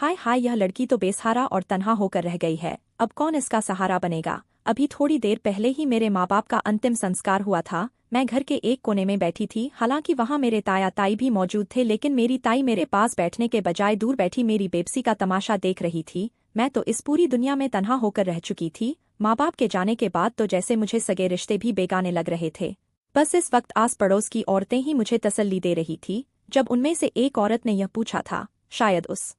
हाय हाय, यह लड़की तो बेसहारा और तन्हा होकर रह गई है। अब कौन इसका सहारा बनेगा। अभी थोड़ी देर पहले ही मेरे माँ बाप का अंतिम संस्कार हुआ था। मैं घर के एक कोने में बैठी थी, हालांकि वहाँ मेरे ताया ताई भी मौजूद थे, लेकिन मेरी ताई मेरे पास बैठने के बजाय दूर बैठी मेरी बेबसी का तमाशा देख रही थी। मैं तो इस पूरी दुनिया में तन्हा होकर रह चुकी थी। माँ बाप के जाने के बाद तो जैसे मुझे सगे रिश्ते भी बेगाने लग रहे थे। बस इस वक्त आस पड़ोस की औरतें ही मुझे तसल्ली दे रही थी, जब उनमें से एक औरत ने यह पूछा था। शायद उस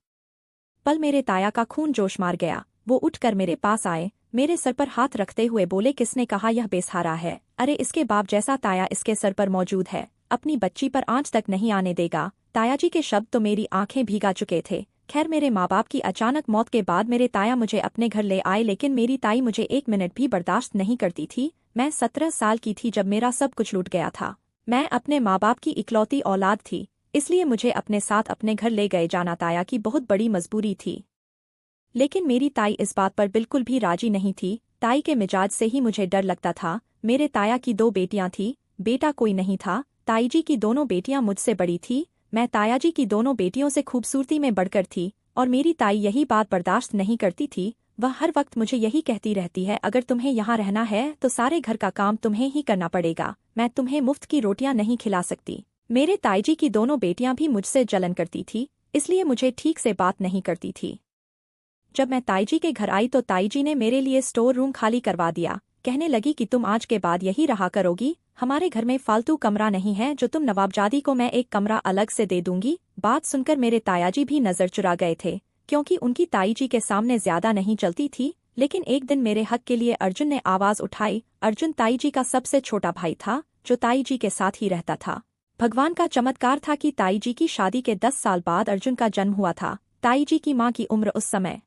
पल मेरे ताया का खून जोश मार गया। वो उठकर मेरे पास आए, मेरे सर पर हाथ रखते हुए बोले, किसने कहा यह बेसहारा है। अरे इसके बाप जैसा ताया इसके सर पर मौजूद है, अपनी बच्ची पर आंच तक नहीं आने देगा। ताया जी के शब्द तो मेरी आंखें भीगा चुके थे। खैर, मेरे माँ बाप की अचानक मौत के बाद मेरे ताया मुझे अपने घर ले आए, लेकिन मेरी ताई मुझे एक मिनट भी बर्दाश्त नहीं करती थी। मैं 17 साल की थी जब मेरा सब कुछ लूट गया था। मैं अपने माँ बाप की इकलौती औलाद थी, इसलिए मुझे अपने साथ अपने घर ले गए जाना ताया की बहुत बड़ी मजबूरी थी। लेकिन मेरी ताई इस बात पर बिल्कुल भी राजी नहीं थी। ताई के मिजाज से ही मुझे डर लगता था। मेरे ताया की 2 बेटियां थीं, बेटा कोई नहीं था। ताई जी की दोनों बेटियां मुझसे बड़ी थी। मैं ताया जी की दोनों बेटियों से खूबसूरती में बढ़कर थी, और मेरी ताई यही बात बर्दाश्त नहीं करती थी। वह हर वक्त मुझे यही कहती रहती है, अगर तुम्हें यहाँ रहना है तो सारे घर का काम तुम्हें ही करना पड़ेगा, मैं तुम्हें मुफ्त की रोटियां नहीं खिला सकती। मेरे ताई जी की दोनों बेटियां भी मुझसे जलन करती थी, इसलिए मुझे ठीक से बात नहीं करती थी। जब मैं ताई जी के घर आई तो ताई जी ने मेरे लिए स्टोर रूम खाली करवा दिया। कहने लगी कि तुम आज के बाद यही रहा करोगी, हमारे घर में फालतू कमरा नहीं है जो तुम नवाबजादी को मैं एक कमरा अलग से दे दूंगी। बात सुनकर मेरे ताया जी भी नजर चुरा गए थे, क्योंकि उनकी ताई जी के सामने ज्यादा नहीं चलती थी। लेकिन एक दिन मेरे हक के लिए अर्जुन ने आवाज उठाई। अर्जुन ताई जी का सबसे छोटा भाई था, जो ताई जी के साथ ही रहता था। भगवान का चमत्कार था कि ताई जी की शादी के 10 साल बाद अर्जुन का जन्म हुआ था। ताई जी की माँ की उम्र उस समय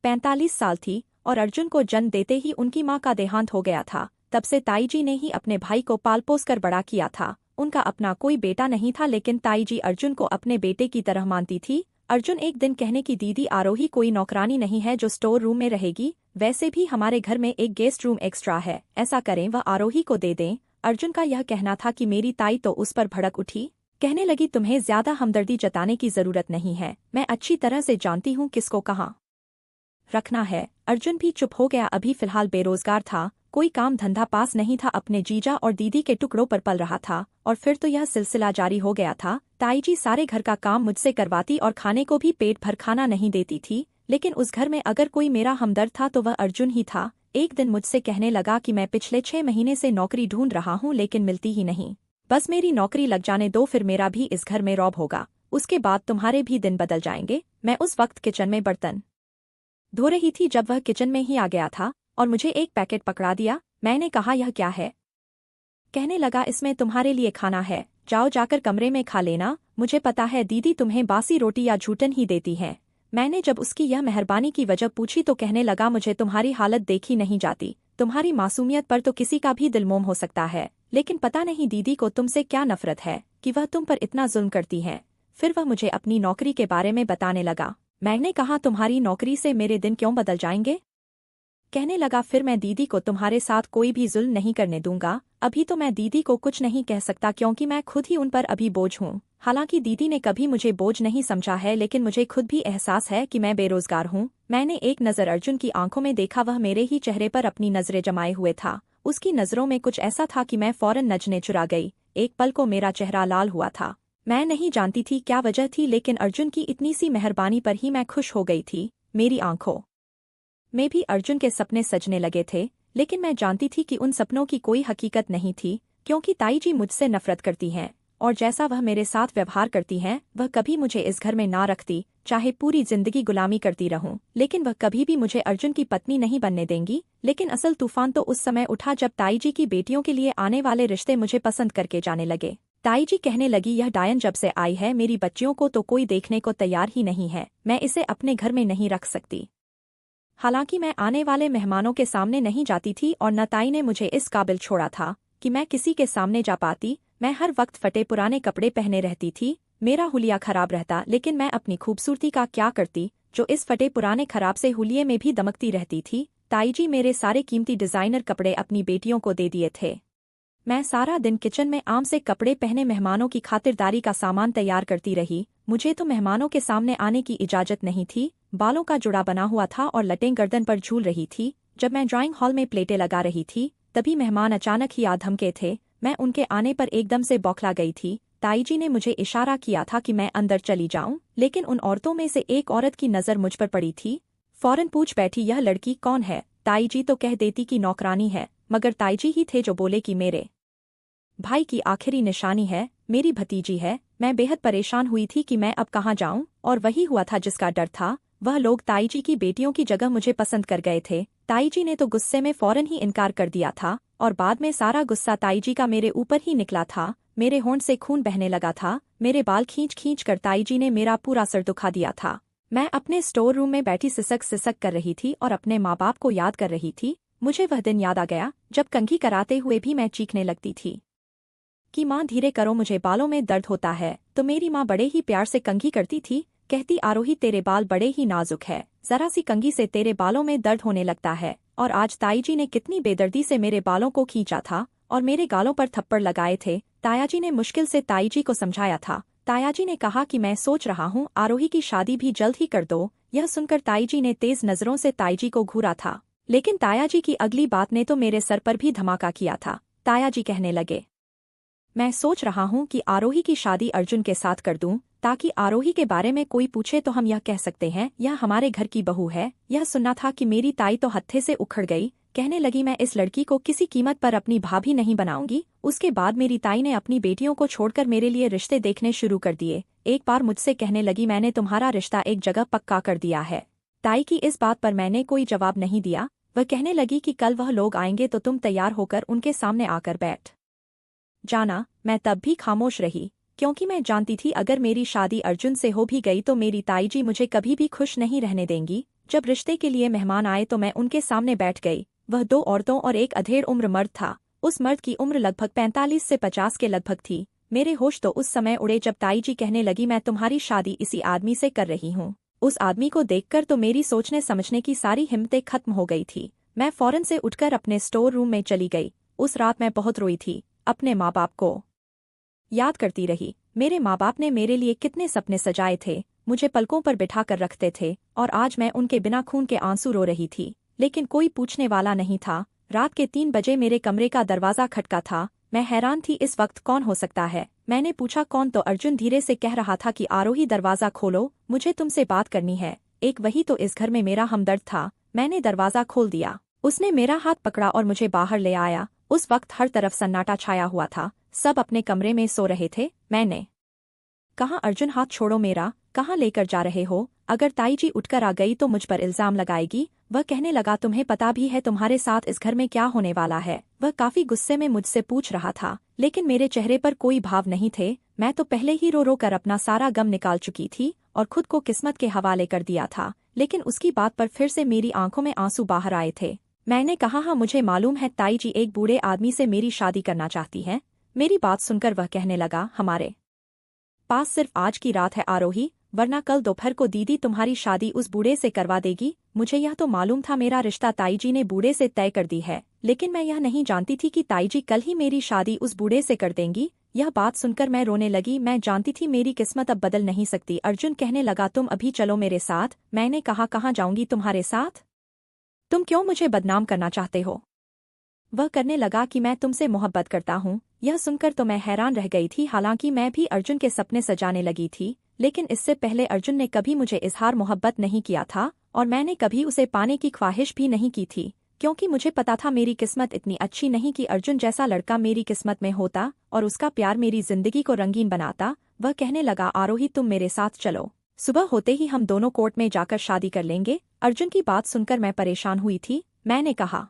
45 साल थी, और अर्जुन को जन्म देते ही उनकी माँ का देहांत हो गया था। तब से ताई जी ने ही अपने भाई को पाल पोस कर बड़ा किया था। उनका अपना कोई बेटा नहीं था, लेकिन ताई जी अर्जुन को अपने बेटे की तरह मानती थी। अर्जुन एक दिन कहने की, दीदी आरोही कोई नौकरानी नहीं है जो स्टोर रूम में रहेगी, वैसे भी हमारे घर में एक गेस्ट रूम एक्स्ट्रा है, ऐसा करें वह आरोही को दे दें। अर्जुन का यह कहना था कि मेरी ताई तो उस पर भड़क उठी। कहने लगी, तुम्हें ज्यादा हमदर्दी जताने की जरूरत नहीं है, मैं अच्छी तरह से जानती हूँ किसको कहाँ रखना है। अर्जुन भी चुप हो गया। अभी फिलहाल बेरोजगार था, कोई काम धंधा पास नहीं था, अपने जीजा और दीदी के टुकड़ों पर पल रहा था। और फिर तो यह सिलसिला जारी हो गया था। ताई जी सारे घर का काम मुझसे करवाती और खाने को भी पेट भर खाना नहीं देती थी, लेकिन उस घर में अगर कोई मेरा हमदर्द था तो वह अर्जुन ही था। एक दिन मुझसे कहने लगा कि मैं पिछले 6 महीने से नौकरी ढूंढ रहा हूँ, लेकिन मिलती ही नहीं। बस मेरी नौकरी लग जाने दो, फिर मेरा भी इस घर में रौब होगा, उसके बाद तुम्हारे भी दिन बदल जाएंगे। मैं उस वक्त किचन में बर्तन धो रही थी जब वह किचन में ही आ गया था और मुझे एक पैकेट पकड़ा दिया। मैंने कहा, यह क्या है। कहने लगा, इसमें तुम्हारे लिए खाना है, जाओ जाकर कमरे में खा लेना। मुझे पता है दीदी तुम्हें बासी रोटी या झूठन ही देती हैं। मैंने जब उसकी यह मेहरबानी की वजह पूछी तो कहने लगा, मुझे तुम्हारी हालत देखी नहीं जाती। तुम्हारी मासूमियत पर तो किसी का भी दिल मोम हो सकता है, लेकिन पता नहीं दीदी को तुमसे क्या नफरत है कि वह तुम पर इतना जुल्म करती हैं। फिर वह मुझे अपनी नौकरी के बारे में बताने लगा। मैंने कहा, तुम्हारी नौकरी से मेरे दिन क्यों बदल जाएंगे। कहने लगा, फिर मैं दीदी को तुम्हारे साथ कोई भी जुल्म नहीं करने दूंगा। अभी तो मैं दीदी को कुछ नहीं कह सकता, क्योंकि मैं खुद ही उन पर अभी बोझ हूँ। हालांकि दीदी ने कभी मुझे बोझ नहीं समझा है, लेकिन मुझे खुद भी एहसास है कि मैं बेरोजगार हूँ। मैंने एक नज़र अर्जुन की आंखों में देखा, वह मेरे ही चेहरे पर अपनी नजरें जमाए हुए था। उसकी नजरों में कुछ ऐसा था कि मैं फौरन नजरें चुरा गई। एक पल को मेरा चेहरा लाल हुआ था। मैं नहीं जानती थी क्या वजह थी, लेकिन अर्जुन की इतनी सी मेहरबानी पर ही मैं खुश हो गई थी। मेरी आंखों में भी अर्जुन के सपने सजने लगे थे, लेकिन मैं जानती थी कि उन सपनों की कोई हकीकत नहीं थी, क्योंकि ताई जी मुझसे नफरत करती हैं, और जैसा वह मेरे साथ व्यवहार करती हैं, वह कभी मुझे इस घर में ना रखती, चाहे पूरी जिंदगी गुलामी करती रहूं, लेकिन वह कभी भी मुझे अर्जुन की पत्नी नहीं बनने देंगी। लेकिन असल तूफान तो उस समय उठा जब ताई जी की बेटियों के लिए आने वाले रिश्ते मुझे पसंद करके जाने लगे। ताई जी कहने लगी, यह डायन जब से आई है मेरी बच्चियों को तो कोई देखने को तैयार ही नहीं है, मैं इसे अपने घर में नहीं रख सकती। हालांकि मैं आने वाले मेहमानों के सामने नहीं जाती थी, और न ताई ने मुझे इस काबिल छोड़ा था कि मैं किसी के सामने जा पाती। मैं हर वक्त फटे पुराने कपड़े पहने रहती थी, मेरा हुलिया खराब रहता, लेकिन मैं अपनी खूबसूरती का क्या करती, जो इस फटे पुराने खराब से हुलिये में भी दमकती रहती थी। ताई जी मेरे सारे कीमती डिजाइनर कपड़े अपनी बेटियों को दे दिए थे। मैं सारा दिन किचन में आम से कपड़े पहने मेहमानों की खातिरदारी का सामान तैयार करती रही। मुझे तो मेहमानों के सामने आने की इजाजत नहीं थी। बालों का जुड़ा बना हुआ था और लटें गर्दन पर झूल रही थी। जब मैं ड्राइंग हॉल में प्लेटें लगा रही थी तभी मेहमान अचानक ही आ धमके थे। मैं उनके आने पर एकदम से बौखला गई थी। ताई जी ने मुझे इशारा किया था कि मैं अंदर चली जाऊं, लेकिन उन औरतों में से एक औरत की नज़र मुझ पर पड़ी थी। फौरन पूछ बैठी, यह लड़की कौन है? ताई जी तो कह देती कि नौकरानी है, मगर ताई जी ही थे जो बोले कि मेरे भाई की आखिरी निशानी है, मेरी भतीजी है। मैं बेहद परेशान हुई थी कि मैं अब कहाँ जाऊं, और वही हुआ था जिसका डर था। वह लोग ताई जी की बेटियों की जगह मुझे पसंद कर गए थे। ताई जी ने तो गुस्से में फौरन ही इनकार कर दिया था, और बाद में सारा गुस्सा ताई जी का मेरे ऊपर ही निकला था। मेरे होंठ से खून बहने लगा था। मेरे बाल खींच खींच कर ताई जी ने मेरा पूरा सर दुखा दिया था। मैं अपने स्टोर रूम में बैठी सिसक सिसक कर रही थी और अपने माँ बाप को याद कर रही थी। मुझे वह दिन याद आ गया जब कंघी कराते हुए भी मैं चीखने लगती थी कि माँ धीरे करो, मुझे बालों में दर्द होता है। तो मेरी माँ बड़े ही प्यार से कंघी करती थी, कहती आरोही तेरे बाल बड़े ही नाजुक है, जरा सी कंघी से तेरे बालों में दर्द होने लगता है। और आज ताई जी ने कितनी बेदर्दी से मेरे बालों को खींचा था और मेरे गालों पर थप्पड़ लगाए थे। ताया जी ने मुश्किल से ताई जी को समझाया था। ताया जी ने कहा कि मैं सोच रहा हूँ आरोही की शादी भी जल्द ही कर दो। यह सुनकर ताई जी ने तेज नजरों से ताई जी को घूरा था, लेकिन ताया जी की अगली बात ने तो मेरे सर पर भी धमाका किया था। ताया जी कहने लगे, मैं सोच रहा हूँ कि आरोही की शादी अर्जुन के साथ कर दूं, ताकि आरोही के बारे में कोई पूछे तो हम यह कह सकते हैं यह हमारे घर की बहू है। यह सुनना था कि मेरी ताई तो हत्थे से उखड़ गई। कहने लगी, मैं इस लड़की को किसी कीमत पर अपनी भाभी नहीं बनाऊंगी। उसके बाद मेरी ताई ने अपनी बेटियों को छोड़कर मेरे लिए रिश्ते देखने शुरू कर दिए। एक बार मुझसे कहने लगी, मैंने तुम्हारा रिश्ता एक जगह पक्का कर दिया है। ताई की इस बात पर मैंने कोई जवाब नहीं दिया। वह कहने लगी कि कल वह लोग आएंगे तो तुम तैयार होकर उनके सामने आकर बैठ जाना। मैं तब भी खामोश रही, क्योंकि मैं जानती थी अगर मेरी शादी अर्जुन से हो भी गई तो मेरी ताई जी मुझे कभी भी खुश नहीं रहने देंगी। जब रिश्ते के लिए मेहमान आए तो मैं उनके सामने बैठ गई। वह 2 औरतों और एक अधेड़ उम्र मर्द था। उस मर्द की उम्र लगभग 45 से 50 के लगभग थी। मेरे होश तो उस समय उड़े जब ताई जी कहने लगी, मैं तुम्हारी शादी इसी आदमी से कर रही हूँ। उस आदमी को देखकर तो मेरी सोचने समझने की सारी हिम्मतें खत्म हो गई थी। मैं फौरन से उठकर अपने स्टोर रूम में चली गई। उस रात मैं बहुत रोई थी, अपने माँ बाप को याद करती रही। मेरे माँ बाप ने मेरे लिए कितने सपने सजाए थे, मुझे पलकों पर बिठा कर रखते थे, और आज मैं उनके बिना खून के आंसू रो रही थी, लेकिन कोई पूछने वाला नहीं था। रात के 3 बजे मेरे कमरे का दरवाज़ा खटका था। मैं हैरान थी, इस वक्त कौन हो सकता है। मैंने पूछा, कौन? तो अर्जुन धीरे से कह रहा था कि आरोही दरवाज़ा खोलो, मुझे तुमसे बात करनी है। एक वही तो इस घर में मेरा हमदर्द था। मैंने दरवाज़ा खोल दिया। उसने मेरा हाथ पकड़ा और मुझे बाहर ले आया। उस वक्त हर तरफ सन्नाटा छाया हुआ था, सब अपने कमरे में सो रहे थे। मैंने कहा, अर्जुन हाथ छोड़ो मेरा, कहाँ लेकर जा रहे हो? अगर ताई जी उठकर आ गई तो मुझ पर इल्जाम लगाएगी। वह कहने लगा, तुम्हें पता भी है तुम्हारे साथ इस घर में क्या होने वाला है? वह काफी गुस्से में मुझसे पूछ रहा था, लेकिन मेरे चेहरे पर कोई भाव नहीं थे। मैं तो पहले ही रो रो कर अपना सारा गम निकाल चुकी थी और खुद को किस्मत के हवाले कर दिया था, लेकिन उसकी बात पर फिर से मेरी आंखों में आंसू बाहर आए थे। मैंने कहा, हाँ मुझे मालूम है ताई जी एक बूढ़े आदमी से मेरी शादी करना चाहती हैं। मेरी बात सुनकर वह कहने लगा, हमारे पास सिर्फ आज की रात है आरोही, वरना कल दोपहर को दीदी तुम्हारी शादी उस बूढ़े से करवा देगी। मुझे यह तो मालूम था मेरा रिश्ता ताई जी ने बूढ़े से तय कर दी है, लेकिन मैं यह नहीं जानती थी कि ताई जी कल ही मेरी शादी उस बूढ़े से कर देंगी। यह बात सुनकर मैं रोने लगी। मैं जानती थी मेरी किस्मत अब बदल नहीं सकती। अर्जुन कहने लगा, तुम अभी चलो मेरे साथ। मैंने कहा, कहाँ जाऊंगी तुम्हारे साथ? तुम क्यों मुझे बदनाम करना चाहते हो? वह करने लगा कि मैं तुमसे मोहब्बत करता हूँ। यह सुनकर तो मैं हैरान रह गई थी। हालांकि मैं भी अर्जुन के सपने सजाने लगी थी, लेकिन इससे पहले अर्जुन ने कभी मुझे इजहार मोहब्बत नहीं किया था और मैंने कभी उसे पाने की ख्वाहिश भी नहीं की थी, क्योंकि मुझे पता था मेरी किस्मत इतनी अच्छी नहीं कि अर्जुन जैसा लड़का मेरी किस्मत में होता और उसका प्यार मेरी जिंदगी को रंगीन बनाता। वह कहने लगा, आरोही तुम मेरे साथ चलो, सुबह होते ही हम दोनों कोर्ट में जाकर शादी कर लेंगे। अर्जुन की बात सुनकर मैं परेशान हुई थी। मैंने कहा,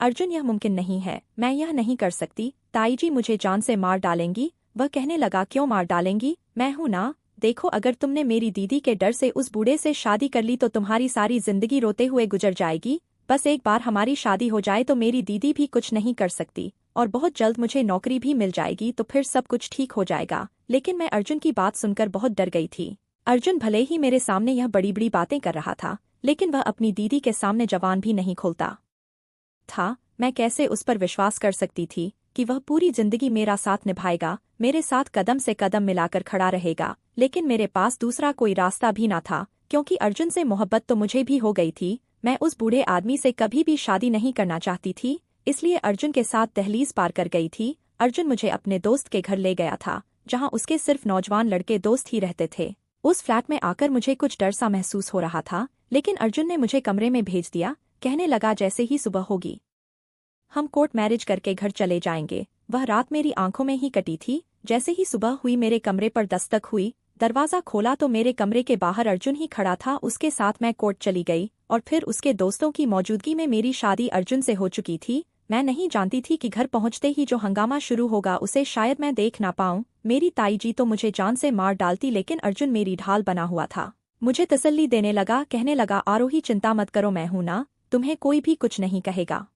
अर्जुन यह मुमकिन नहीं है, मैं यह नहीं कर सकती। ताई जी मुझे जान से मार डालेंगी। वह कहने लगा, क्यों मार डालेंगी? मैं हूं ना। देखो, अगर तुमने मेरी दीदी के डर से उस बूढ़े से शादी कर ली तो तुम्हारी सारी जिंदगी रोते हुए गुजर जाएगी। बस एक बार हमारी शादी हो जाए तो मेरी दीदी भी कुछ नहीं कर सकती और बहुत जल्द मुझे नौकरी भी मिल जाएगी, तो फिर सब कुछ ठीक हो जाएगा। लेकिन मैं अर्जुन की बात सुनकर बहुत डर गई थी। अर्जुन भले ही मेरे सामने यह बड़ी बड़ी बातें कर रहा था, लेकिन वह अपनी दीदी के सामने जबान भी नहीं खोलता था। मैं कैसे उस पर विश्वास कर सकती थी? कि वह पूरी जिंदगी मेरा साथ निभाएगा, मेरे साथ कदम से कदम मिलाकर खड़ा रहेगा। लेकिन मेरे पास दूसरा कोई रास्ता भी ना था, क्योंकि अर्जुन से मोहब्बत तो मुझे भी हो गई थी। मैं उस बूढ़े आदमी से कभी भी शादी नहीं करना चाहती थी, इसलिए अर्जुन के साथ दहलीज पार कर गई थी। अर्जुन मुझे अपने दोस्त के घर ले गया था, जहाँ उसके सिर्फ नौजवान लड़के दोस्त ही रहते थे। उस फ्लैट में आकर मुझे कुछ डर सा महसूस हो रहा था, लेकिन अर्जुन ने मुझे कमरे में भेज दिया, कहने लगा जैसे ही सुबह होगी हम कोर्ट मैरिज करके घर चले जाएंगे। वह रात मेरी आंखों में ही कटी थी। जैसे ही सुबह हुई मेरे कमरे पर दस्तक हुई, दरवाजा खोला तो मेरे कमरे के बाहर अर्जुन ही खड़ा था। उसके साथ मैं कोर्ट चली गई और फिर उसके दोस्तों की मौजूदगी में मेरी शादी अर्जुन से हो चुकी थी। मैं नहीं जानती थी कि घर पहुंचते ही जो हंगामा शुरू होगा उसे शायद मैं देख ना पाऊं। मेरी ताई जी तो मुझे जान से मार डालती, लेकिन अर्जुन मेरी ढाल बना हुआ था। मुझे तसल्ली देने लगा, कहने लगा आरोही चिंता मत करो, मैं हूं ना, तुम्हें कोई भी कुछ नहीं कहेगा।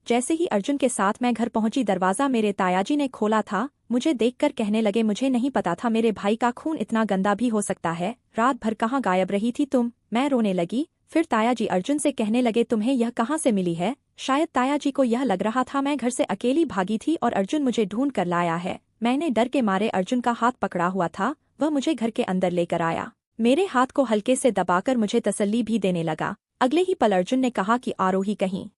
जैसे ही अर्जुन के साथ मैं घर पहुंची, दरवाजा मेरे तायाजी ने खोला था। मुझे देखकर कहने लगे मुझे नहीं पता था मेरे भाई का खून इतना गंदा भी हो सकता है। रात भर कहाँ गायब रही थी तुम? मैं रोने लगी। फिर तायाजी अर्जुन से कहने लगे तुम्हें यह कहाँ से मिली है? शायद तायाजी को यह लग रहा था मैं घर से अकेली भागी थी और अर्जुन मुझे ढूंढ कर लाया है। मैंने डर के मारे अर्जुन का हाथ पकड़ा हुआ था, वह मुझे घर के अंदर लेकर आया। मेरे हाथ को हल्के से दबाकर मुझे तसल्ली भी देने लगा। अगले ही पल अर्जुन ने कहा कि आरोही कहीं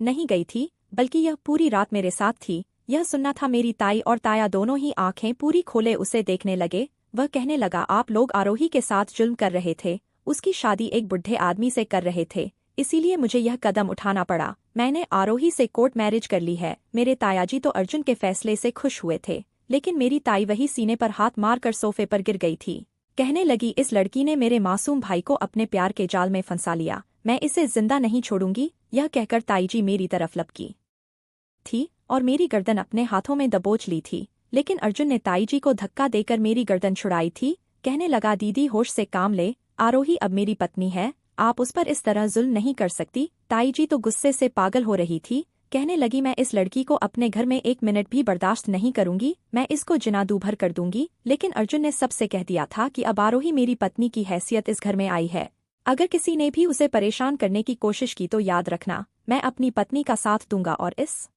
नहीं गई थी, बल्कि यह पूरी रात मेरे साथ थी। यह सुनना था मेरी ताई और ताया दोनों ही आंखें पूरी खोले उसे देखने लगे। वह कहने लगा आप लोग आरोही के साथ जुल्म कर रहे थे, उसकी शादी एक बुढ़े आदमी से कर रहे थे, इसीलिए मुझे यह कदम उठाना पड़ा। मैंने आरोही से कोर्ट मैरिज कर ली है। मेरे तायाजी तो अर्जुन के फैसले से खुश हुए थे, लेकिन मेरी ताई वही सीने पर हाथ मारकर सोफे पर गिर गई थी। कहने लगी इस लड़की ने मेरे मासूम भाई को अपने प्यार के जाल में फंसा लिया, मैं इसे जिंदा नहीं छोड़ूंगी। यह कहकर ताईजी मेरी तरफ लपकी थी और मेरी गर्दन अपने हाथों में दबोच ली थी, लेकिन अर्जुन ने ताईजी को धक्का देकर मेरी गर्दन छुड़ाई थी। कहने लगा दीदी होश से काम ले, आरोही अब मेरी पत्नी है, आप उस पर इस तरह जुल्म नहीं कर सकती। ताईजी तो गुस्से से पागल हो रही थी। कहने लगी मैं इस लड़की को अपने घर में एक मिनट भी बर्दाश्त नहीं करूंगी, मैं इसको जिना दूभर कर दूंगी। लेकिन अर्जुन ने सबसे कह दिया था कि अब आरोही मेरी पत्नी की हैसियत इस घर में आई है, अगर किसी ने भी उसे परेशान करने की कोशिश की तो याद रखना मैं अपनी पत्नी का साथ दूंगा और इस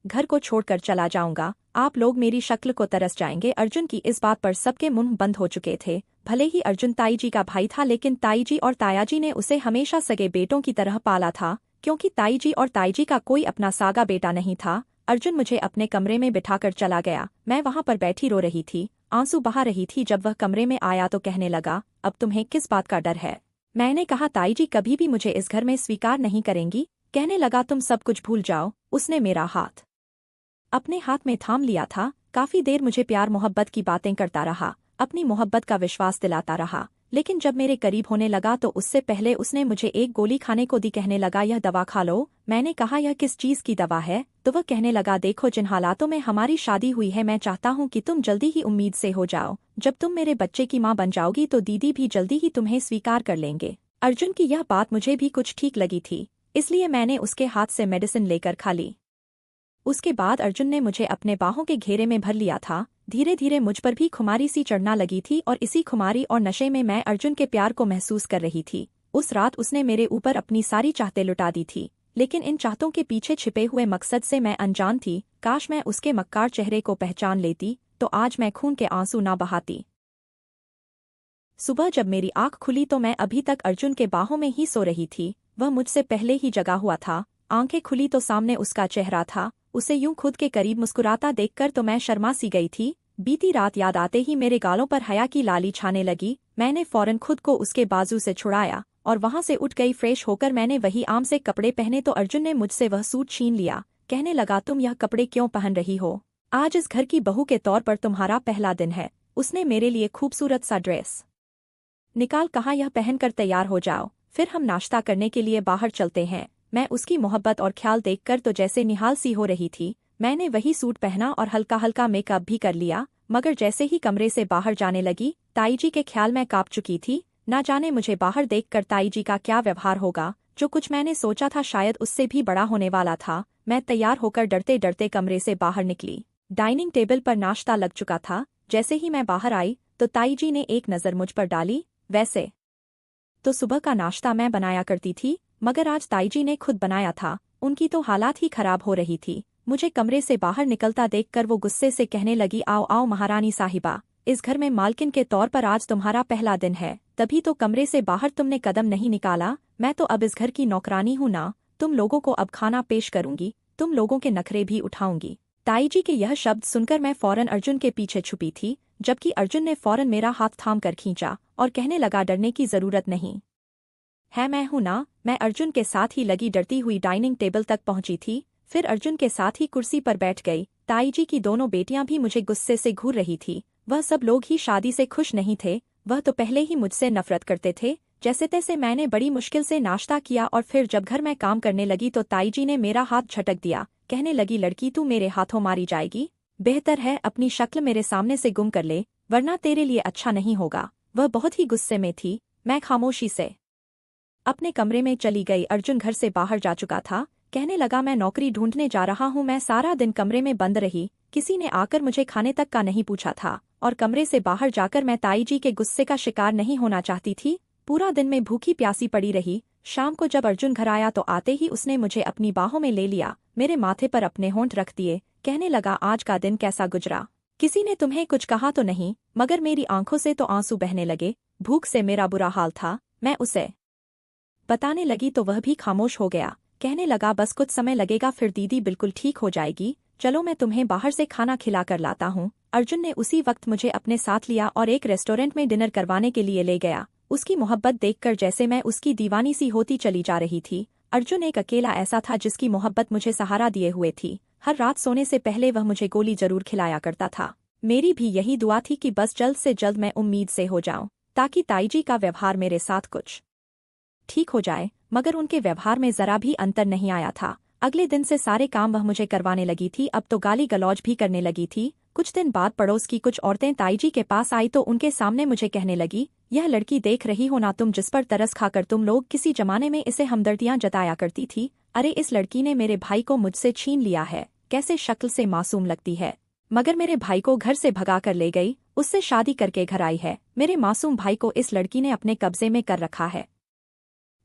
घर को छोड़कर चला जाऊंगा। आप लोग मेरी शक्ल को तरस जाएंगे। अर्जुन की इस बात पर सबके मुंह बंद हो चुके थे। भले ही अर्जुन ताईजी का भाई था, लेकिन ताईजी और तायाजी ने उसे हमेशा सगे बेटों की तरह पाला था, क्योंकि ताईजी और ताईजी का कोई अपना सागा बेटा नहीं था। अर्जुन मुझे अपने कमरे में बिठाकर चला गया। मैं वहां पर बैठी रो रही थी, आंसू बहा रही थी। जब वह कमरे में आया तो कहने लगा अब तुम्हें किस बात का डर है? मैंने कहा ताईजी कभी भी मुझे इस घर में स्वीकार नहीं करेंगी। कहने लगा तुम सब कुछ भूल जाओ। उसने मेरा हाथ अपने हाथ में थाम लिया था। काफी देर मुझे प्यार मोहब्बत की बातें करता रहा, अपनी मोहब्बत का विश्वास दिलाता रहा, लेकिन जब मेरे करीब होने लगा तो उससे पहले उसने मुझे एक गोली खाने को दी। कहने लगा यह दवा खा लो। मैंने कहा यह किस चीज की दवा है? तो वह कहने लगा देखो जिन हालातों में हमारी शादी हुई है, मैं चाहता हूँ कि तुम जल्दी ही उम्मीद से हो जाओ। जब तुम मेरे बच्चे की माँ बन जाओगी तो दीदी भी जल्दी ही तुम्हें स्वीकार कर लेंगे। अर्जुन की यह बात मुझे भी कुछ ठीक लगी थी, इसलिए मैंने उसके हाथ से मेडिसिन लेकर खा ली। उसके बाद अर्जुन ने मुझे अपने बाहों के घेरे में भर लिया था। धीरे धीरे मुझ पर भी खुमारी सी चढ़ना लगी थी और इसी खुमारी और नशे में मैं अर्जुन के प्यार को महसूस कर रही थी। उस रात उसने मेरे ऊपर अपनी सारी चाहतें लुटा दी थी, लेकिन इन चाहतों के पीछे छिपे हुए मकसद से मैं अनजान थी। काश मैं उसके मक्कार चेहरे को पहचान लेती तो आज मैं खून के आंसू ना बहाती। सुबह जब मेरी आंख खुली तो मैं अभी तक अर्जुन के बाहों में ही सो रही थी। वह मुझसे पहले ही जगा हुआ था। आंखें खुली तो सामने उसका चेहरा था। उसे यूं खुद के करीब मुस्कुराता देखकर तो मैं शर्मा सी गई थी। बीती रात याद आते ही मेरे गालों पर हया की लाली छाने लगी। मैंने फौरन खुद को उसके बाजू से छुड़ाया और वहां से उठ गई। फ्रेश होकर मैंने वही आम से कपड़े पहने तो अर्जुन ने मुझसे वह सूट छीन लिया। कहने लगा तुम यह कपड़े क्यों पहन रही हो? आज इस घर की बहू के तौर पर तुम्हारा पहला दिन है। उसने मेरे लिए खूबसूरत सा ड्रेस निकाल कहा यह पहनकर तैयार हो जाओ, फिर हम नाश्ता करने के लिए बाहर चलते हैं। मैं उसकी मोहब्बत और ख्याल देखकर तो जैसे निहाल सी हो रही थी। मैंने वही सूट पहना और हल्का हल्का मेकअप भी कर लिया, मगर जैसे ही कमरे से बाहर जाने लगी ताईजी के ख्याल में कांप चुकी थी। ना जाने मुझे बाहर देखकर ताईजी का क्या व्यवहार होगा। जो कुछ मैंने सोचा था शायद उससे भी बड़ा होने वाला था। मैं तैयार होकर डरते डरते कमरे से बाहर निकली। डाइनिंग टेबल पर नाश्ता लग चुका था। जैसे ही मैं बाहर आई तो ताईजी ने एक नज़र मुझ पर डाली। वैसे तो सुबह का नाश्ता मैं बनाया करती थी, मगर आज ताईजी ने खुद बनाया था। उनकी तो हालात ही खराब हो रही थी। मुझे कमरे से बाहर निकलता देखकर वो गुस्से से कहने लगी, आओ आओ महारानी साहिबा, इस घर में मालकिन के तौर पर आज तुम्हारा पहला दिन है, तभी तो कमरे से बाहर तुमने कदम नहीं निकाला। मैं तो अब इस घर की नौकरानी हूं ना, तुम लोगों को अब खाना पेश करूंगी, तुम लोगों के नखरे भी उठाऊंगी। ताई जी के यह शब्द सुनकर मैं फौरन अर्जुन के पीछे छुपी थी, जबकि अर्जुन ने फौरन मेरा हाथ थाम कर खींचा और कहने लगा, डरने की जरूरत नहीं है, मैं हूं ना। मैं अर्जुन के साथ ही लगी डरती हुई डाइनिंग टेबल तक पहुंची थी, फिर अर्जुन के साथ ही कुर्सी पर बैठ गई। ताई जी की दोनों बेटियां भी मुझे गुस्से से घूर रही थी। वह सब लोग ही शादी से खुश नहीं थे, वह तो पहले ही मुझसे नफरत करते थे। जैसे तैसे मैंने बड़ी मुश्किल से नाश्ता किया और फिर जब घर में काम करने लगी तो ताई जी ने मेरा हाथ झटक दिया, कहने लगी, लड़की तू मेरे हाथों मारी जाएगी, बेहतर है अपनी शक्ल मेरे सामने से गुम कर ले, वरना तेरे लिए अच्छा नहीं होगा। वह बहुत ही गुस्से में थी। मैं खामोशी से अपने कमरे में चली गई। अर्जुन घर से बाहर जा चुका था। कहने लगा, मैं नौकरी ढूंढने जा रहा हूं। मैं सारा दिन कमरे में बंद रही, किसी ने आकर मुझे खाने तक का नहीं पूछा था, और कमरे से बाहर जाकर मैं ताई जी के गुस्से का शिकार नहीं होना चाहती थी। पूरा दिन में भूखी प्यासी पड़ी रही। शाम को जब अर्जुन घर आया तो आते ही उसने मुझे अपनी बाहों में ले लिया, मेरे माथे पर अपने होंठ रख दिए, कहने लगा, आज का दिन कैसा गुजरा? किसी ने तुम्हें कुछ कहा तो नहीं? मगर मेरी आंखों से तो आंसू बहने लगे। भूख से मेरा बुरा हाल था। मैं उसे बताने लगी तो वह भी खामोश हो गया। कहने लगा, बस कुछ समय लगेगा, फिर दीदी बिल्कुल ठीक हो जाएगी, चलो मैं तुम्हें बाहर से खाना खिला कर लाता हूँ। अर्जुन ने उसी वक्त मुझे अपने साथ लिया और एक रेस्टोरेंट में डिनर करवाने के लिए ले गया। उसकी मोहब्बत देखकर जैसे मैं उसकी दीवानी सी होती चली जा रही थी। अर्जुन एक अकेला ऐसा था जिसकी मोहब्बत मुझे सहारा दिए हुए थी। हर रात सोने से पहले वह मुझे गोली जरूर खिलाया करता था। मेरी भी यही दुआ थी कि बस जल्द से जल्द मैं उम्मीद से हो जाऊं, ताकि ताई जी का व्यवहार मेरे साथ कुछ ठीक हो जाए। मगर उनके व्यवहार में जरा भी अंतर नहीं आया था। अगले दिन से सारे काम वह मुझे करवाने लगी थी, अब तो गाली गलौज भी करने लगी थी। कुछ दिन बाद पड़ोस की कुछ औरतें ताई जी के पास आई तो उनके सामने मुझे कहने लगी, यह लड़की देख रही हो ना तुम, जिस पर तरस खाकर तुम लोग किसी जमाने में इसे हमदर्दियां जताया करती थी। अरे इस लड़की ने मेरे भाई को मुझसे छीन लिया है, कैसे शक्ल से मासूम लगती है, मगर मेरे भाई को घर से भगा कर ले गई, उससे शादी करके घर आई है। मेरे मासूम भाई को इस लड़की ने अपने कब्जे में कर रखा है।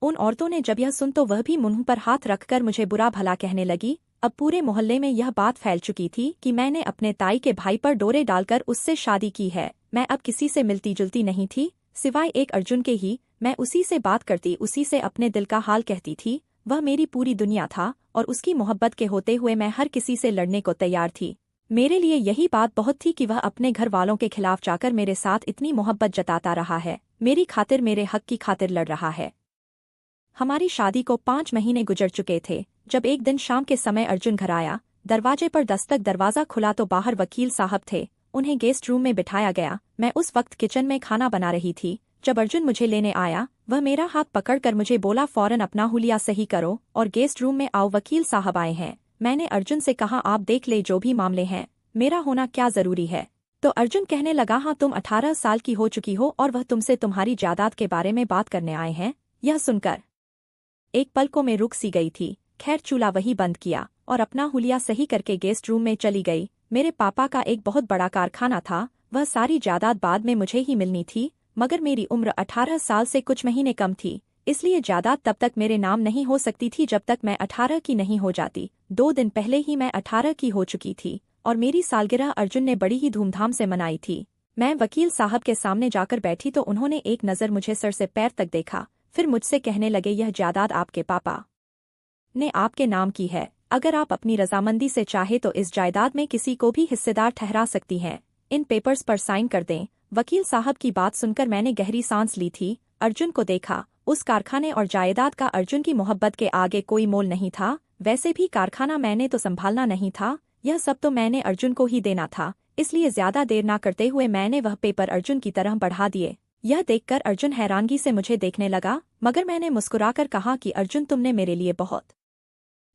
उन औरतों ने जब यह सुन तो वह भी मुंह पर हाथ रखकर मुझे बुरा भला कहने लगी। अब पूरे मोहल्ले में यह बात फैल चुकी थी कि मैंने अपने ताई के भाई पर डोरे डालकर उससे शादी की है। मैं अब किसी से मिलती जुलती नहीं थी, सिवाय एक अर्जुन के ही। मैं उसी से बात करती, उसी से अपने दिल का हाल कहती थी। वह मेरी पूरी दुनिया था और उसकी मोहब्बत के होते हुए मैं हर किसी से लड़ने को तैयार थी। मेरे लिए यही बात बहुत थी कि वह अपने घर वालों के खिलाफ जाकर मेरे साथ इतनी मोहब्बत जताता रहा है, मेरी खातिर, मेरे हक की खातिर लड़ रहा है। हमारी शादी को 5 महीने गुजर चुके थे जब एक दिन शाम के समय अर्जुन घर आया। दरवाजे पर दस्तक, दरवाजा खुला तो बाहर वकील साहब थे। उन्हें गेस्ट रूम में बिठाया गया। मैं उस वक्त किचन में खाना बना रही थी। जब अर्जुन मुझे लेने आया, वह मेरा हाथ पकड़कर मुझे बोला, फौरन अपना हुलिया सही करो और गेस्ट रूम में आओ, वकील साहब आए हैं। मैंने अर्जुन से कहा, आप देख ले, जो भी मामले हैं, मेरा होना क्या जरूरी है? तो अर्जुन कहने लगा, हाँ तुम 18 साल की हो चुकी हो और वह तुमसे तुम्हारी जायदाद के बारे में बात करने आए हैं। यह सुनकर एक पल को मैं रुक सी गई थी। खैर चूल्हा वही बंद किया और अपना हुलिया सही करके गेस्ट रूम में चली गई। मेरे पापा का एक बहुत बड़ा कारखाना था, वह सारी जायदाद बाद में मुझे ही मिलनी थी, मगर मेरी उम्र 18 साल से कुछ महीने कम थी, इसलिए जायदाद तब तक मेरे नाम नहीं हो सकती थी जब तक मैं 18 की नहीं हो जाती। 2 दिन पहले ही मैं 18 की हो चुकी थी और मेरी सालगिरह अर्जुन ने बड़ी ही धूमधाम से मनाई थी। मैं वकील साहब के सामने जाकर बैठी तो उन्होंने एक नज़र मुझे सर से पैर तक देखा, फिर मुझसे कहने लगे, यह जायदाद आपके पापा ने आपके नाम की है। अगर आप अपनी रजामंदी से चाहे तो इस जायदाद में किसी को भी हिस्सेदार ठहरा सकती हैं। इन पेपर्स पर साइन कर दें। वकील साहब की बात सुनकर मैंने गहरी सांस ली थी। अर्जुन को देखा। उस कारखाने और जायदाद का अर्जुन की मोहब्बत के आगे कोई मोल नहीं था। वैसे भी कारखाना मैंने तो संभालना नहीं था, यह सब तो मैंने अर्जुन को ही देना था। इसलिए ज्यादा देर न करते हुए मैंने वह पेपर अर्जुन की तरह बढ़ा दिए। यह देखकर अर्जुन हैरानगी से मुझे देखने लगा, मगर मैंने मुस्कुराकर कहा कि अर्जुन, तुमने मेरे लिए बहुत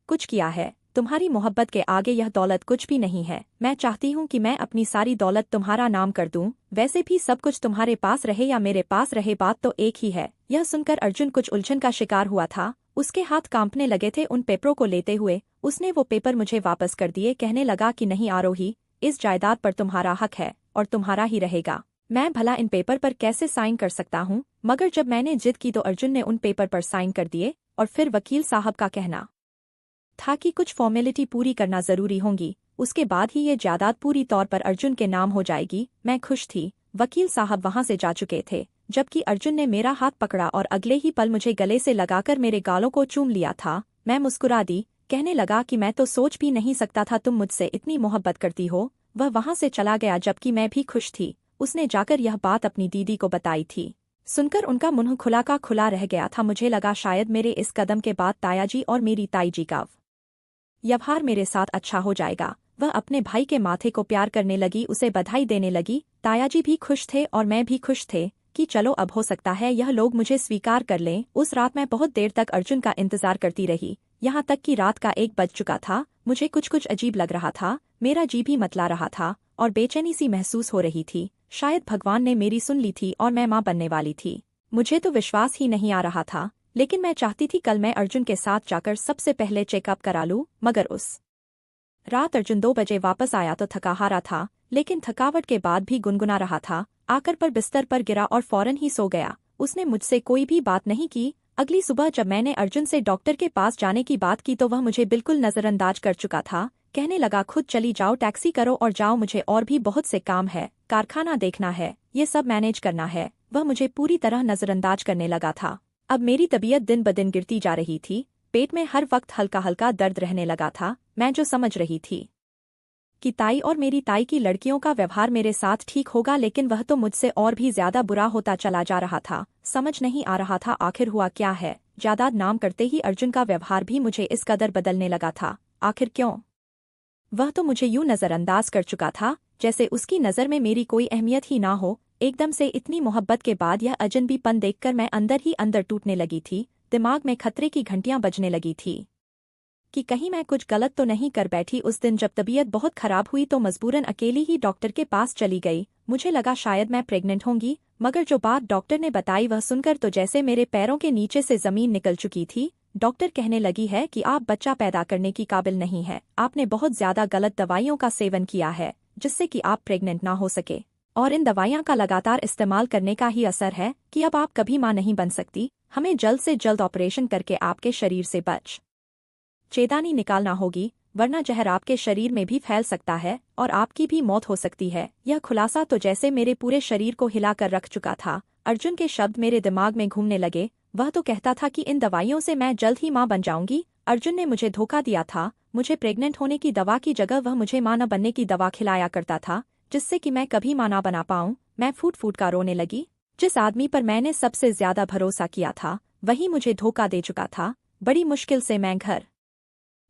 कुछ किया है, तुम्हारी मोहब्बत के आगे यह दौलत कुछ भी नहीं है। मैं चाहती हूँ कि मैं अपनी सारी दौलत तुम्हारा नाम कर दूं। वैसे भी सब कुछ तुम्हारे पास रहे या मेरे पास रहे, बात तो एक ही है। यह सुनकर अर्जुन कुछ उलझन का शिकार हुआ था। उसके हाथ कांपने लगे थे उन पेपरों को लेते हुए। उसने वो पेपर मुझे वापस कर दिए, कहने लगा कि नहीं आरोही, इस जायदाद पर तुम्हारा हक है और तुम्हारा ही रहेगा। मैं भला इन पेपर पर कैसे साइन कर सकता हूँ? मगर जब मैंने जिद की तो अर्जुन ने उन पेपर पर साइन कर दिए और फिर वकील साहब का कहना था कि कुछ फॉर्मेलिटी पूरी करना जरूरी होंगी, उसके बाद ही ये जायदाद पूरी तौर पर अर्जुन के नाम हो जाएगी। मैं खुश थी। वकील साहब वहां से जा चुके थे, जबकि अर्जुन ने मेरा हाथ पकड़ा और अगले ही पल मुझे गले से लगाकर मेरे गालों को चूम लिया था। मैं मुस्कुरा दी, कहने लगा कि मैं तो सोच भी नहीं सकता था तुम मुझसे इतनी मोहब्बत करती हो। वह वहां से चला गया जबकि मैं भी खुश थी। उसने जाकर यह बात अपनी दीदी को बताई थी। सुनकर उनका मुंह खुला का खुला रह गया था। मुझे लगा शायद मेरे इस कदम के बाद तायाजी और मेरी ताईजी का व्यवहार मेरे साथ अच्छा हो जाएगा। वह अपने भाई के माथे को प्यार करने लगी, उसे बधाई देने लगी। तायाजी भी खुश थे और मैं भी खुश थे कि चलो अब हो सकता है यह लोग मुझे स्वीकार कर लें। उस रात मैं बहुत देर तक अर्जुन का इंतजार करती रही, यहाँ तक कि रात का 1 बज चुका था। मुझे कुछ कुछ अजीब लग रहा था, मेरा जी भी मतला रहा था और बेचैनी सी महसूस हो रही थी। शायद भगवान ने मेरी सुन ली थी और मैं माँ बनने वाली थी। मुझे तो विश्वास ही नहीं आ रहा था, लेकिन मैं चाहती थी कल मैं अर्जुन के साथ जाकर सबसे पहले चेकअप करा लूं। मगर उस रात अर्जुन 2 बजे वापस आया तो थका हारा था, लेकिन थकावट के बाद भी गुनगुना रहा था। आकर पर बिस्तर पर गिरा और फौरन ही सो गया। उसने मुझसे कोई भी बात नहीं की। अगली सुबह जब मैंने अर्जुन से डॉक्टर के पास जाने की बात की तो वह मुझे बिल्कुल नजरअंदाज कर चुका था। कहने लगा खुद चली जाओ, टैक्सी करो और जाओ, मुझे और भी बहुत से काम है, कारखाना देखना है, ये सब मैनेज करना है। वह मुझे पूरी तरह नजरअंदाज करने लगा था। अब मेरी तबीयत दिन ब दिन गिरती जा रही थी। पेट में हर वक्त हल्का हल्का दर्द रहने लगा था। मैं जो समझ रही थी कि ताई और मेरी ताई की लड़कियों का व्यवहार मेरे साथ ठीक होगा, लेकिन वह तो मुझसे और भी ज्यादा बुरा होता चला जा रहा था। समझ नहीं आ रहा था आखिर हुआ क्या है। जायदाद नाम करते ही अर्जुन का व्यवहार भी मुझे इस कदर बदलने लगा था। आखिर क्यों? वह तो मुझे यूं नजरअंदाज कर चुका था जैसे उसकी नजर में मेरी कोई अहमियत ही ना हो। एकदम से इतनी मोहब्बत के बाद यह अजनबीपन देखकर मैं अंदर ही अंदर टूटने लगी थी। दिमाग में खतरे की घंटियां बजने लगी थी कि कहीं मैं कुछ गलत तो नहीं कर बैठी। उस दिन जब तबीयत बहुत खराब हुई तो मजबूरन अकेली ही डॉक्टर के पास चली गई। मुझे लगा शायद मैं प्रेग्नेंट होंगी, मगर जो बात डॉक्टर ने बताई वह सुनकर तो जैसे मेरे पैरों के नीचे से जमीन निकल चुकी थी। डॉक्टर कहने लगी है कि आप बच्चा पैदा करने की काबिल नहीं है, आपने बहुत ज्यादा गलत दवाइयों का सेवन किया है जिससे कि आप प्रेग्नेंट ना हो सके, और इन दवाइयों का लगातार इस्तेमाल करने का ही असर है कि अब आप कभी मां नहीं बन सकती। हमें जल्द से जल्द ऑपरेशन करके आपके शरीर से चेदानी निकालना होगी, वरना जहर आपके शरीर में भी फैल सकता है और आपकी भी मौत हो सकती है। यह खुलासा तो जैसे मेरे पूरे शरीर को हिलाकर रख चुका था। अर्जुन के शब्द मेरे दिमाग में घूमने लगे। वह तो कहता था कि इन दवाइयों से मैं जल्द ही मां बन जाऊंगी। अर्जुन ने मुझे धोखा दिया था। मुझे प्रेग्नेंट होने की दवा की जगह वह मुझे मां न बनने की दवा खिलाया करता था, जिससे कि मैं कभी मां ना बना पाऊं। मैं फूट फूट का रोने लगी। जिस आदमी पर मैंने सबसे ज्यादा भरोसा किया था वही मुझे धोखा दे चुका था। बड़ी मुश्किल से मैं घर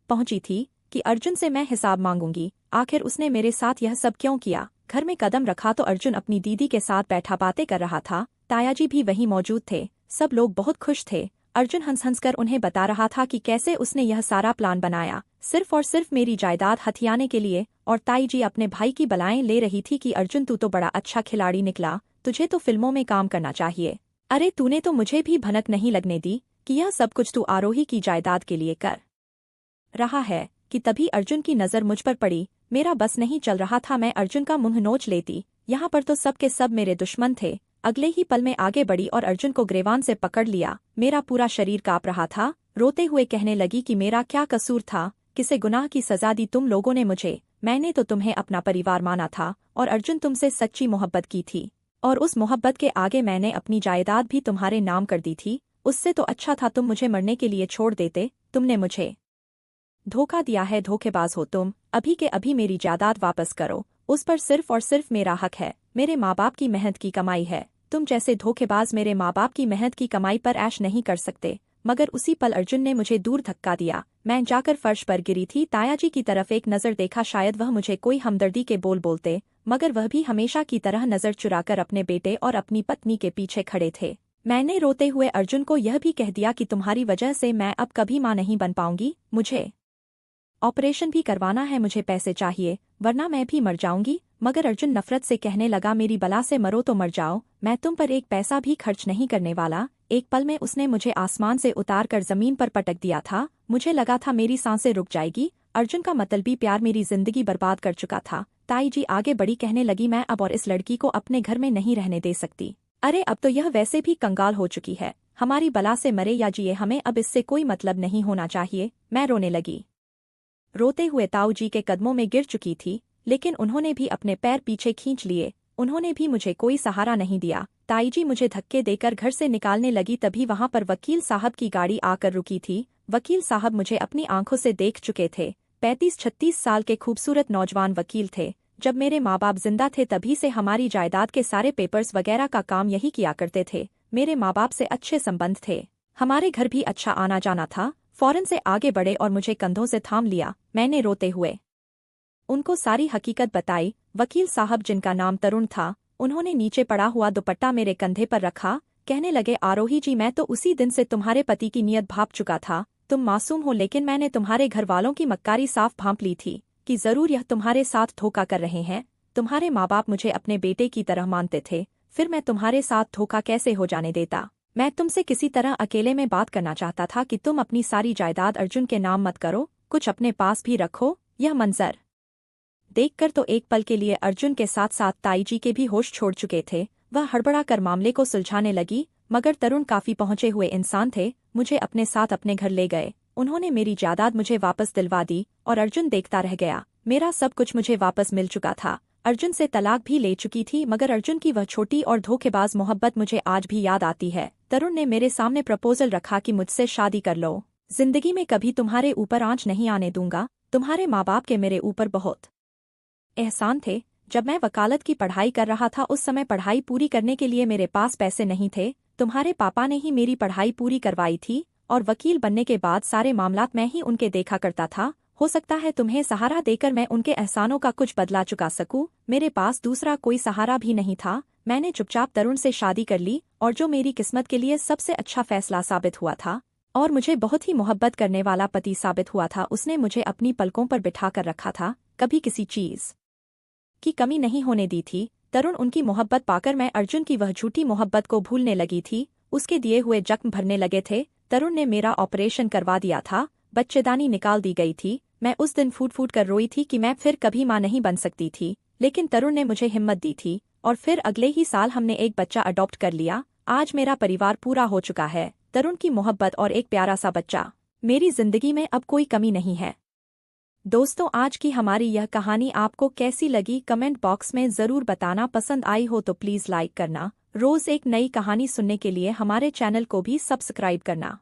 पहुंची थी कि अर्जुन से मैं हिसाब मांगूंगी। आखिर उसने मेरे साथ यह सब क्यों किया? घर में कदम रखा तो अर्जुन अपनी दीदी के साथ बैठा बातें कर रहा था। तायाजी भी वहीं मौजूद थे। सब लोग बहुत खुश थे। अर्जुन हंस हंस कर उन्हें बता रहा था कि कैसे उसने यह सारा प्लान बनाया सिर्फ और सिर्फ मेरी जायदाद हथियाने के लिए। और ताई जी अपने भाई की बलाएं ले रही थी कि अर्जुन तू तो बड़ा अच्छा खिलाड़ी निकला, तुझे तो फिल्मों में काम करना चाहिए। अरे तूने तो मुझे भी भनक नहीं लगने दी कि यह सब कुछ तू आरोही की जायदाद के लिए कर रहा है। कि तभी अर्जुन की नजर मुझ पर पड़ी। मेरा बस नहीं चल रहा था, मैं अर्जुन का मुंह नोच लेती। यहाँ पर तो सब के सब मेरे दुश्मन थे। अगले ही पल में आगे बढ़ी और अर्जुन को ग्रेवान से पकड़ लिया। मेरा पूरा शरीर कांप रहा था। रोते हुए कहने लगी कि मेरा क्या कसूर था, किसे गुनाह की सजा दी तुम लोगों ने मुझे? मैंने तो तुम्हें अपना परिवार माना था और अर्जुन तुमसे सच्ची मोहब्बत की थी, और उस मोहब्बत के आगे मैंने अपनी जायदाद भी तुम्हारे नाम कर दी थी। उससे तो अच्छा था तुम मुझे मरने के लिए छोड़ देते। तुमने मुझे धोखा दिया है, धोखेबाज हो तुम। अभी के अभी मेरी जायदाद वापस करो, उस पर सिर्फ और सिर्फ मेरा हक है। मेरे माँ बाप की मेहनत की कमाई है। तुम जैसे धोखेबाज मेरे माँ बाप की मेहनत की कमाई पर ऐश नहीं कर सकते। मगर उसी पल अर्जुन ने मुझे दूर धक्का दिया। मैं जाकर फर्श पर गिरी थी। तायाजी की तरफ एक नज़र देखा, शायद वह मुझे कोई हमदर्दी के बोल बोलते, मगर वह भी हमेशा की तरह नज़र चुराकर अपने बेटे और अपनी पत्नी के पीछे खड़े थे। मैंने रोते हुए अर्जुन को यह भी कह दिया कि तुम्हारी वजह से मैं अब कभी माँ नहीं बन पाऊंगी। मुझे ऑपरेशन भी करवाना है, मुझे पैसे चाहिए वरना मैं भी मर जाऊंगी। मगर अर्जुन नफरत से कहने लगा, मेरी बला से मरो तो मर जाओ, मैं तुम पर एक पैसा भी खर्च नहीं करने वाला। एक पल में उसने मुझे आसमान से उतार कर जमीन पर पटक दिया था। मुझे लगा था मेरी सांसें रुक जाएगी। अर्जुन का मतलबी प्यार मेरी जिंदगी बर्बाद कर चुका था। ताई जी आगे बढ़ी, कहने लगी, मैं अब और इस लड़की को अपने घर में नहीं रहने दे सकती। अरे अब तो यह वैसे भी कंगाल हो चुकी है। हमारी बला से मरे या जिए, हमें अब इससे कोई मतलब नहीं होना चाहिए। मैं रोने लगी। रोते हुए ताऊ जी के कदमों में गिर चुकी थी, लेकिन उन्होंने भी अपने पैर पीछे खींच लिए। उन्होंने भी मुझे कोई सहारा नहीं दिया। ताई जी मुझे धक्के देकर घर से निकालने लगी, तभी वहां पर वकील साहब की गाड़ी आकर रुकी थी। वकील साहब मुझे अपनी आंखों से देख चुके थे। 35-36 साल के खूबसूरत नौजवान वकील थे। जब मेरे माँ बाप जिंदा थे तभी से हमारी जायदाद के सारे पेपर्स वगैरह का काम यही किया करते थे। मेरे माँ बाप से अच्छे संबंध थे, हमारे घर भी अच्छा आना जाना था। फौरन से आगे बढ़े और मुझे कंधों से थाम लिया। मैंने रोते हुए उनको सारी हकीकत बताई। वकील साहब, जिनका नाम तरुण था, उन्होंने नीचे पड़ा हुआ दुपट्टा मेरे कंधे पर रखा। कहने लगे, आरोही जी, मैं तो उसी दिन से तुम्हारे पति की नीयत भांप चुका था। तुम मासूम हो, लेकिन मैंने तुम्हारे घर वालों की मक्कारी साफ भांप ली थी कि जरूर यह तुम्हारे साथ धोखा कर रहे हैं। तुम्हारे माँ बाप मुझे अपने बेटे की तरह मानते थे, फिर मैं तुम्हारे साथ धोखा कैसे हो जाने देता। मैं तुमसे किसी तरह अकेले में बात करना चाहता था कि तुम अपनी सारी जायदाद अर्जुन के नाम मत करो, कुछ अपने पास भी रखो। यह मंजर देखकर तो एक पल के लिए अर्जुन के साथ साथ ताई जी के भी होश छोड़ चुके थे। वह हड़बड़ा कर मामले को सुलझाने लगी, मगर तरुण काफी पहुंचे हुए इंसान थे। मुझे अपने साथ अपने घर ले गए। उन्होंने मेरी जायदाद मुझे वापस दिलवा दी और अर्जुन देखता रह गया। मेरा सब कुछ मुझे वापस मिल चुका था। अर्जुन से तलाक भी ले चुकी थी, मगर अर्जुन की वह छोटी और धोखेबाज मोहब्बत मुझे आज भी याद आती है। तरुण ने मेरे सामने प्रपोजल रखा कि मुझसे शादी कर लो। जिंदगी में कभी तुम्हारे ऊपर आंच नहीं आने दूंगा। तुम्हारे माँ बाप के मेरे ऊपर बहुत एहसान थे। जब मैं वकालत की पढ़ाई कर रहा था उस समय पढ़ाई पूरी करने के लिए मेरे पास पैसे नहीं थे। तुम्हारे पापा ने ही मेरी पढ़ाई पूरी करवाई थी और वकील बनने के बाद सारे मामलात मैं ही उनके देखा करता था। हो सकता है तुम्हें सहारा देकर मैं उनके एहसानों का कुछ बदला चुका सकूं। मेरे पास दूसरा कोई सहारा भी नहीं था। मैंने चुपचाप तरुण से शादी कर ली और जो मेरी किस्मत के लिए सबसे अच्छा फैसला साबित हुआ था और मुझे बहुत ही मोहब्बत करने वाला पति साबित हुआ था। उसने मुझे अपनी पलकों पर बिठा कर रखा था, कभी किसी चीज की कमी नहीं होने दी थी। तरुण, उनकी मोहब्बत पाकर मैं अर्जुन की वह झूठी मोहब्बत को भूलने लगी थी। उसके दिए हुए जख्म भरने लगे थे। तरुण ने मेरा ऑपरेशन करवा दिया था, बच्चेदानी निकाल दी गई थी। मैं उस दिन फूट फूट कर रोई थी कि मैं फिर कभी मां नहीं बन सकती थी, लेकिन तरुण ने मुझे हिम्मत दी थी और फिर अगले ही साल हमने एक बच्चा अडॉप्ट कर लिया। आज मेरा परिवार पूरा हो चुका है। तरुण की मोहब्बत और एक प्यारा सा बच्चा। मेरी जिंदगी में अब कोई कमी नहीं है। दोस्तों, आज की हमारी यह कहानी आपको कैसी लगी कमेंट बॉक्स में जरूर बताना। पसंद आई हो तो प्लीज लाइक करना। रोज एक नई कहानी सुनने के लिए हमारे चैनल को भी सब्सक्राइब करना।